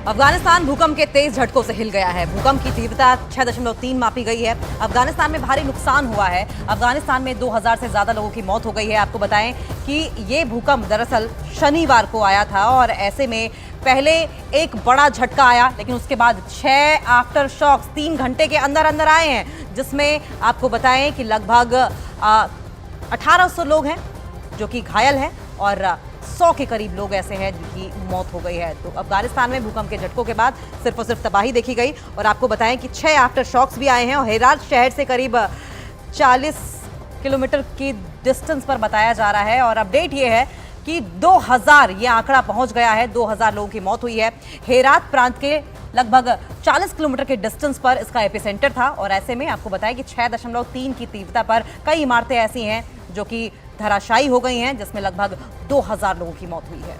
अफगानिस्तान भूकंप के तेज झटकों से हिल गया है। भूकंप की तीव्रता 6.3 मापी गई है। अफगानिस्तान में भारी नुकसान हुआ है। अफगानिस्तान में 2000 से ज्यादा लोगों की मौत हो गई है। आपको बताएं कि ये भूकंप दरअसल शनिवार को आया था और ऐसे में पहले एक बड़ा झटका आया, लेकिन उसके बाद 6 आफ्टर शॉक्स 3 घंटे के अंदर अंदर आए हैं, जिसमें आपको बताएं कि लगभग 1800 लोग हैं जो कि घायल हैं और 100 के करीब लोग ऐसे हैं जिनकी मौत हो गई है। तो अफगानिस्तान में भूकंप के झटकों के बाद सिर्फ और सिर्फ तबाही देखी गई और आपको बताएं कि 6 आफ्टर शॉक्स भी आए हैं और हेरात शहर से करीब 40 किलोमीटर की डिस्टेंस पर बताया जा रहा है और अपडेट ये है कि 2000 ये आंकड़ा पहुंच गया है। 2000 लोगों की मौत हुई है। हेरात प्रांत के लगभग 40 किलोमीटर के डिस्टेंस पर इसका एपिसेंटर था और ऐसे में आपको बताया कि 6.3 की तीव्रता पर कई इमारतें ऐसी हैं जो कि धराशायी हो गई हैं, जिसमें लगभग 2000 लोगों की मौत हुई है।